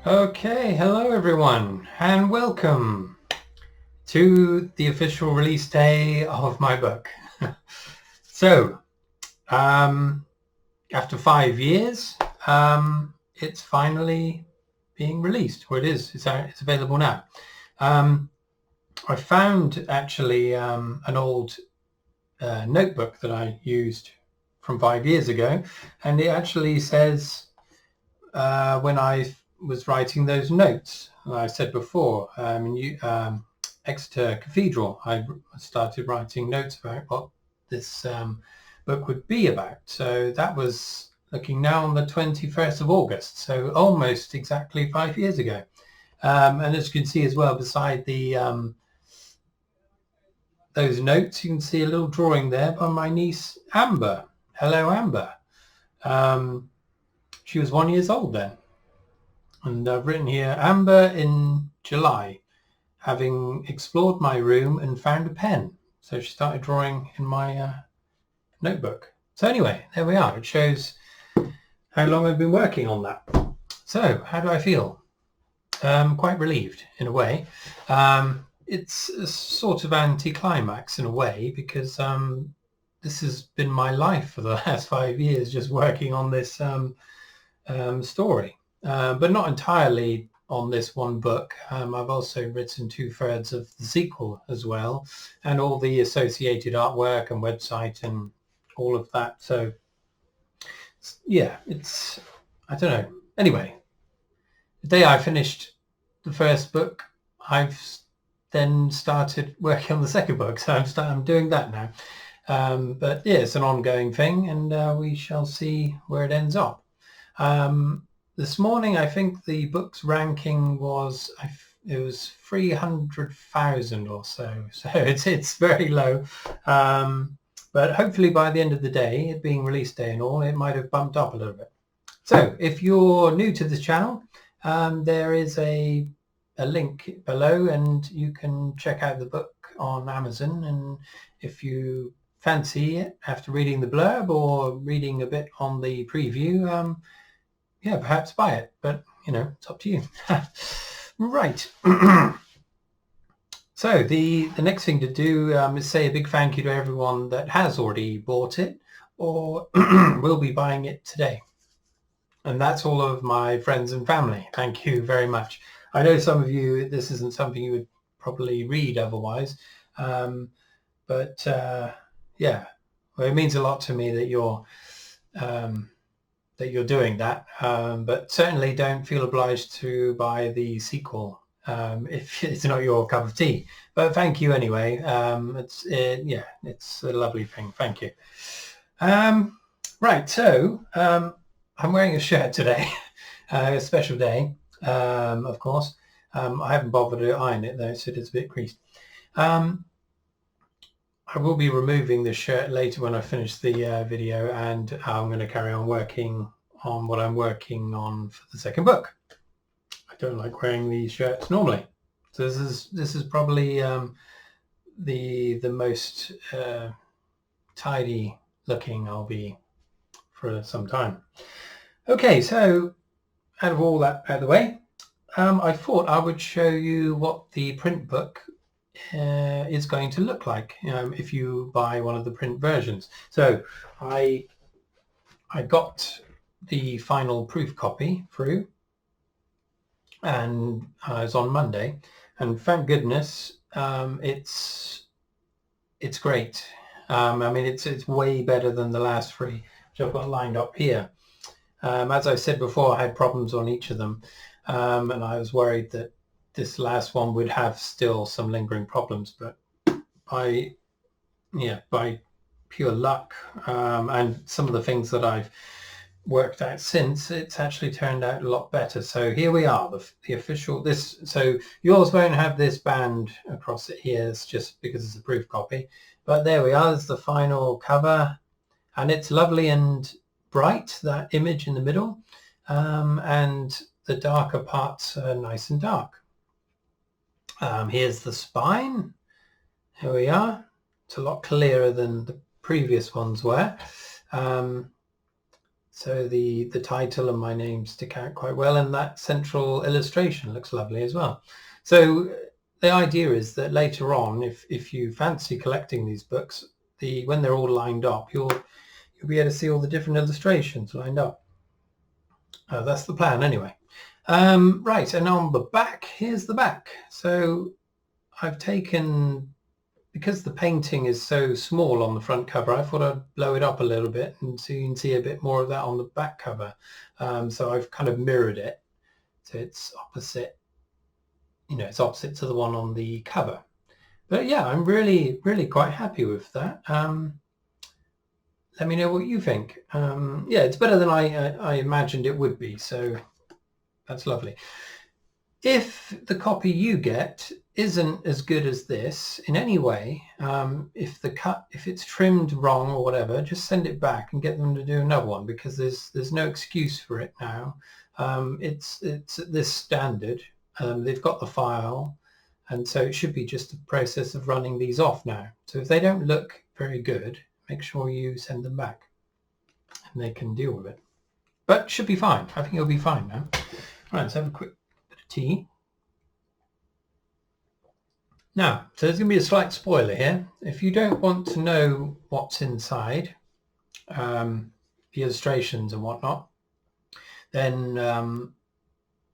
Okay, hello everyone and welcome to the official release day of my book. So, after 5 years, it's finally being released, or it's available now. I found actually an old notebook that I used from 5 years ago, and it actually says when I was writing those notes, I said before, Exeter Cathedral, I started writing notes about what this book would be about. So that was looking now on the 21st of August, so almost exactly 5 years ago. And as you can see as well, beside the those notes, you can see a little drawing there by my niece Amber. Hello, Amber. She was 1 year old then. And I've written here, Amber in July, having explored my room and found a pen. So she started drawing in my notebook. So anyway, there we are. It shows how long I've been working on that. So how do I feel? Quite relieved in a way. It's a sort of anticlimax in a way because this has been my life for the last 5 years, just working on this story. But not entirely on this one book. I've also written 2/3 of the sequel as well, and all the associated artwork and website and all of that. So yeah, it's, I don't know. Anyway, the day I finished the first book, I've then started working on the second book. So I'm doing that now. But yeah, it's an ongoing thing, and we shall see where it ends up. This morning, I think the book's ranking was, it was 300,000 or so. So it's very low. But hopefully by the end of the day, it being release day and all, it might have bumped up a little bit. So if you're new to this channel, there is a link below and you can check out the book on Amazon. And if you fancy it after reading the blurb or reading a bit on the preview, yeah, perhaps buy it, but it's up to you. Right. So the next thing to do is say a big thank you to everyone that has already bought it or will be buying it today. And that's all of my friends and family. Thank you very much. I know some of you, this isn't something you would probably read otherwise, but yeah, well, it means a lot to me that you're doing that, but certainly don't feel obliged to buy the sequel if it's not your cup of tea. But thank you anyway. Yeah, it's a lovely thing. Thank you. Right, so I'm wearing a shirt today, a special day, of course. I haven't bothered to iron it though, so it's a bit creased. I will be removing the shirt later when I finish the video, and I'm going to carry on working on what I'm working on for the second book. I don't like wearing these shirts normally, so this is probably the most tidy looking I'll be for some time. Okay, so out of all that out of the way, I thought I would show you what the print book is going to look like if you buy one of the print versions. So I got the final proof copy through, and it was on Monday, and thank goodness it's great. I mean it's way better than the last three, which I've got lined up here. As I said before, I had problems on each of them, and I was worried that this last one would have still some lingering problems, but by pure luck and some of the things that I've worked out since, it's actually turned out a lot better. So here we are, the official, so yours won't have this band across it here, it's just because it's a proof copy, but there we are. There's the final cover, and it's lovely and bright, that image in the middle, and the darker parts are nice and dark. Here's the spine. Here we are. It's a lot clearer than the previous ones were. So the title and my name stick out quite well, and that central illustration looks lovely as well. So the idea is that later on, if you fancy collecting these books, when they're all lined up, you'll be able to see all the different illustrations lined up. That's the plan anyway. Right, and on the back, here's the back. So I've taken, because the painting is so small on the front cover, I thought I'd blow it up a little bit and so you can see a bit more of that on the back cover. So I've kind of mirrored it. So it's opposite, it's opposite to the one on the cover. But yeah, I'm really, really quite happy with that. Let me know what you think. Yeah, it's better than I imagined it would be. So that's lovely. If the copy you get isn't as good as this in any way, if it's trimmed wrong or whatever, just send it back and get them to do another one, because there's no excuse for it now. It's at this standard. They've got the file, and so it should be just a process of running these off now. So if they don't look very good, make sure you send them back and they can deal with it. But should be fine. I think it'll be fine now. All right, let's have a quick bit of tea. Now, so there's going to be a slight spoiler here. If you don't want to know what's inside, the illustrations and whatnot, then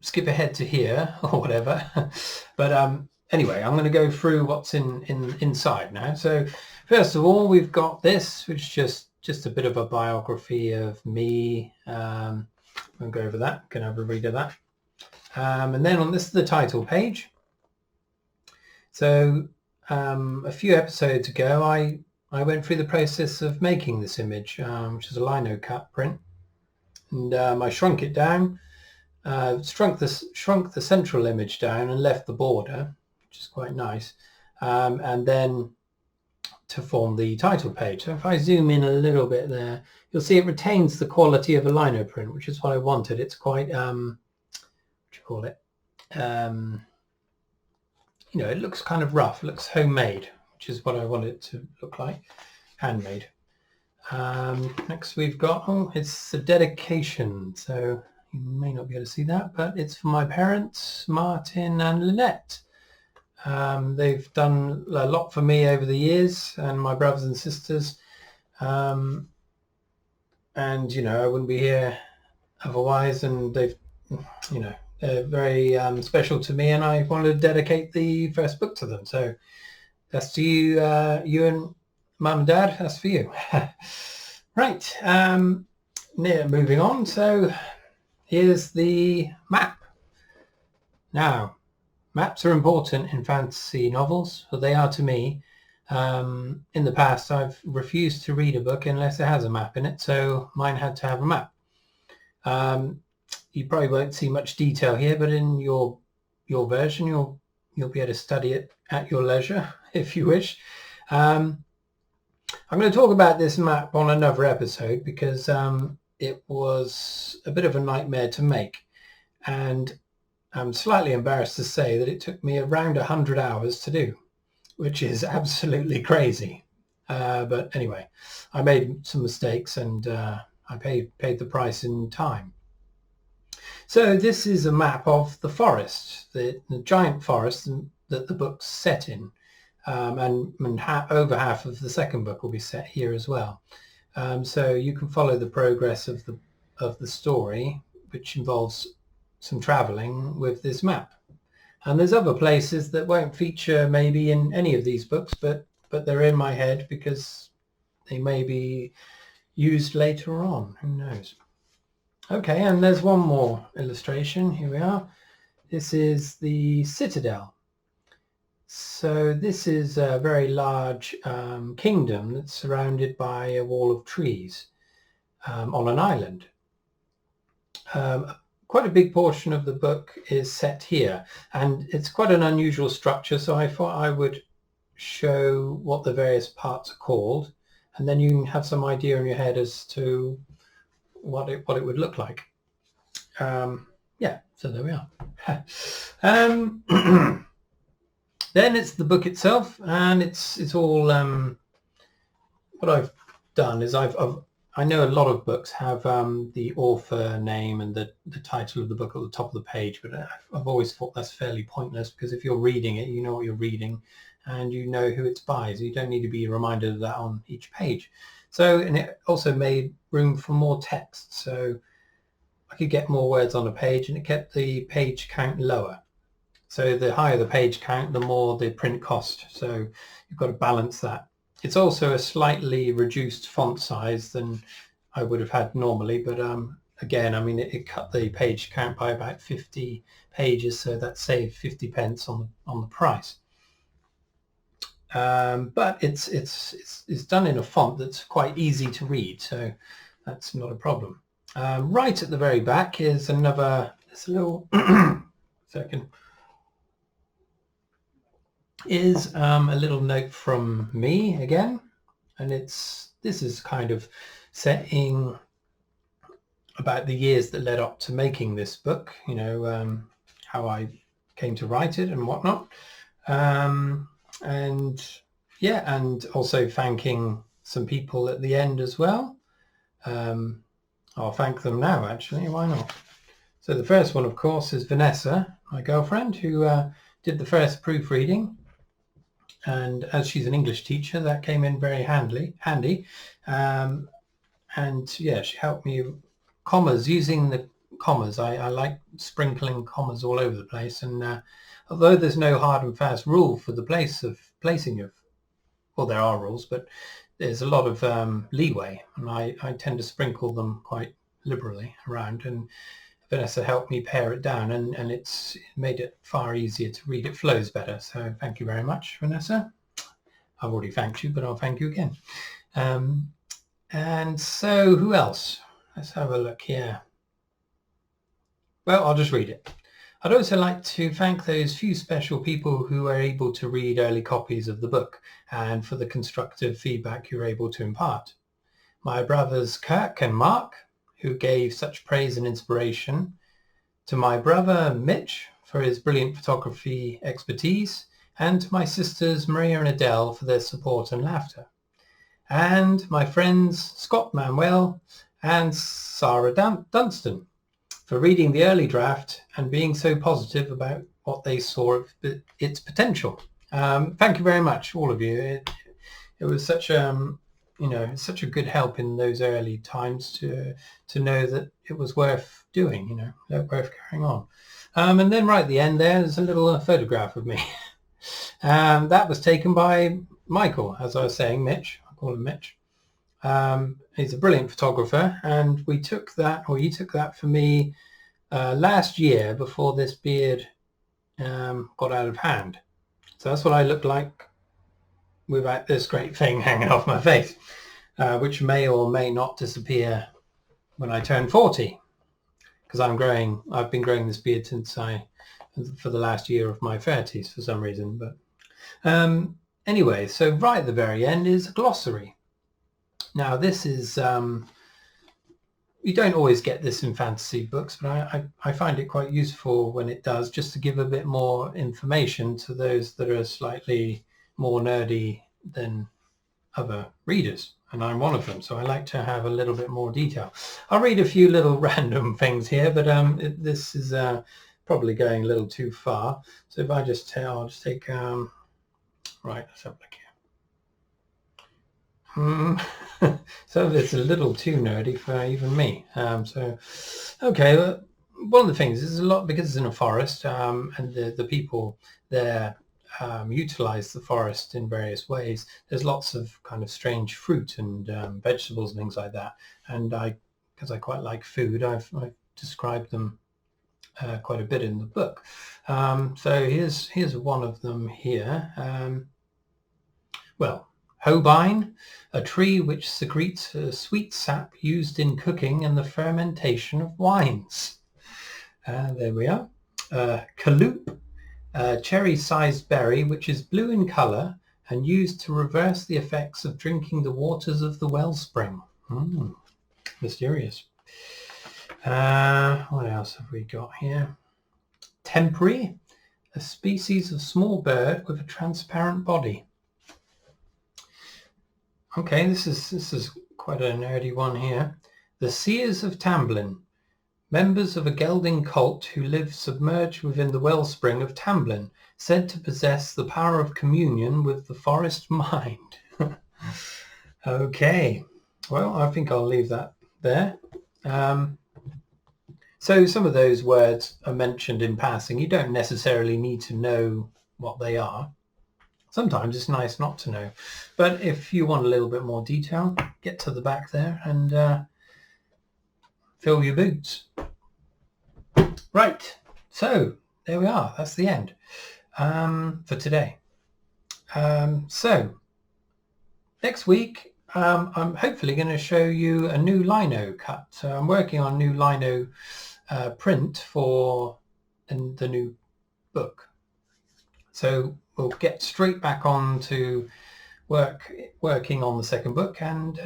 skip ahead to here or whatever. But anyway, I'm going to go through what's inside now. So first of all, we've got this, which is just a bit of a biography of me. I'll go over that. Can have a read of that. And then on this is the title page. So a few episodes ago, I went through the process of making this image, which is a lino cut print, and I shrunk it down, shrunk the central image down, and left the border, which is quite nice, and then to form the title page. So if I zoom in a little bit there, you'll see it retains the quality of a lino print, which is what I wanted. It's quite what do you call it? It looks kind of rough. It looks homemade, which is what I want it to look like, handmade. Next we've got, it's a dedication. So you may not be able to see that, but it's for my parents, Martin and Lynette. They've done a lot for me over the years, and my brothers and sisters. And, I wouldn't be here otherwise, and they've, they're very special to me, and I wanted to dedicate the first book to them. So that's to you, you and Mum and Dad. That's for you. Right. Moving on. So here's the map. Now, maps are important in fantasy novels, or they are to me. In the past, I've refused to read a book unless it has a map in it. So mine had to have a map. You probably won't see much detail here, but in your version, you'll be able to study it at your leisure if you wish. I'm going to talk about this map on another episode because it was a bit of a nightmare to make, and I'm slightly embarrassed to say that it took me around 100 hours to do, which is absolutely crazy. But anyway, I made some mistakes, and I paid the price in time. So this is a map of the forest, the giant forest that the book's set in, and over half of the second book will be set here as well. So you can follow the progress of the story, which involves some travelling with this map. And there's other places that won't feature maybe in any of these books, but they're in my head because they may be used later on. Who knows? Okay, and there's one more illustration. Here we are. This is the Citadel. So this is a very large kingdom that's surrounded by a wall of trees on an island. Quite a big portion of the book is set here, and it's quite an unusual structure, so I thought I would show what the various parts are called, and then you can have some idea in your head as to what it would look like. Yeah, so there we are. Then it's the book itself, and it's all what I've done is I've I know a lot of books have the author name and the title of the book at the top of the page, but I've always thought that's fairly pointless, because if you're reading it, you know what you're reading and you know who it's by, so you don't need to be reminded of that on each page. So, and it also made room for more text, so I could get more words on a page, and it kept the page count lower. So the higher the page count, the more the print cost. So you've got to balance that. It's also a slightly reduced font size than I would have had normally, but again, I mean, it cut the page count by about 50 pages, so that saved 50 pence on the price. But it's done in a font that's quite easy to read, so that's not a problem. Right at the very back is another, this little second, is a little note from me again, and this is kind of setting about the years that led up to making this book, you know, how I came to write it and whatnot, and yeah, and also thanking some people at the end as well. I'll thank them now, actually, why not? So the first one, of course, is Vanessa, my girlfriend, who did the first proofreading. And as she's an English teacher, that came in very handy. And yeah, she helped me, commas, using the commas. I like sprinkling commas all over the place. And although there's no hard and fast rule for the placing of, well, there are rules, but there's a lot of leeway, and I tend to sprinkle them quite liberally around. And Vanessa helped me pare it down, and it's made it far easier to read. It flows better. So thank you very much, Vanessa. I've already thanked you, but I'll thank you again. And so who else? Let's have a look here. Well, I'll just read it. I'd also like to thank those few special people who were able to read early copies of the book, and for the constructive feedback you were able to impart. My brothers Kirk and Mark, who gave such praise and inspiration, to my brother Mitch for his brilliant photography expertise, and to my sisters Maria and Adele for their support and laughter, and my friends Scott Manuel and Sarah Dunstan for reading the early draft and being so positive about what they saw of its potential. Thank you very much, all of you. It was such you know, such a good help in those early times to know that it was worth doing, you know, worth carrying on. And then right at the end there's a little photograph of me. That was taken by Michael, as I was saying, Mitch. I call him Mitch. He's a brilliant photographer, and we took that, or he took that for me last year before this beard got out of hand. So that's what I look like without this great thing hanging off my face, which may or may not disappear when I turn 40, because I've been growing this beard for the last year of my 30s for some reason. But anyway, so right at the very end is a glossary. Now this is, you don't always get this in fantasy books, but I find it quite useful when it does, just to give a bit more information to those that are slightly more nerdy than other readers, and I'm one of them, so I like to have a little bit more detail. I'll read a few little random things here, but this is probably going a little too far, so if I just I'll just take right, let's have a look here. So it's a little too nerdy for even me. So okay, one of the things is a lot, because it's in a forest, and the people there utilize the forest in various ways. There's lots of kind of strange fruit and vegetables and things like that, and because I quite like food, I've described them quite a bit in the book. So here's one of them here. Well, Holbein, a tree which secretes a sweet sap used in cooking and the fermentation of wines. There we are. Kaloop, a cherry-sized berry which is blue in colour and used to reverse the effects of drinking the waters of the wellspring. Mysterious. What else have we got here? Temporary, a species of small bird with a transparent body. Okay, this is quite a nerdy one here. The Seers of Tamblin, members of a gelding cult who live submerged within the wellspring of Tamblin, said to possess the power of communion with the forest mind. Okay, well, I think I'll leave that there. So some of those words are mentioned in passing. You don't necessarily need to know what they are. Sometimes it's nice not to know. But if you want a little bit more detail, get to the back there and fill your boots. Right, so there we are. That's the end for today. So next week, I'm hopefully going to show you a new lino cut. So I'm working on new lino print for the new book. So we'll get straight back on to working on the second book, and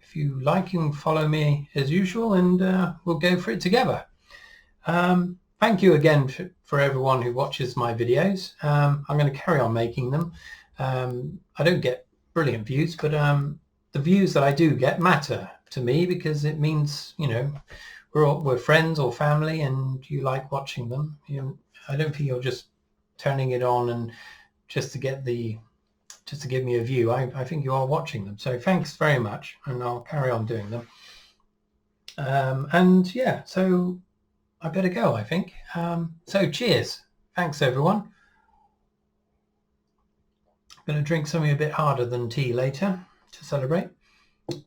if you like, you can follow me as usual, and we'll go for it together. Thank you again for everyone who watches my videos. I'm going to carry on making them. I don't get brilliant views, but the views that I do get matter to me, because it means, you know, we're friends or family and you like watching them. I don't think you're just turning it on and just to give me a view. I think you are watching them. So thanks very much, and I'll carry on doing them. And yeah, so I better go, I think. So cheers. Thanks, everyone. I'm going to drink something a bit harder than tea later to celebrate.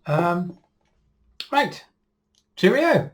Right. Cheerio.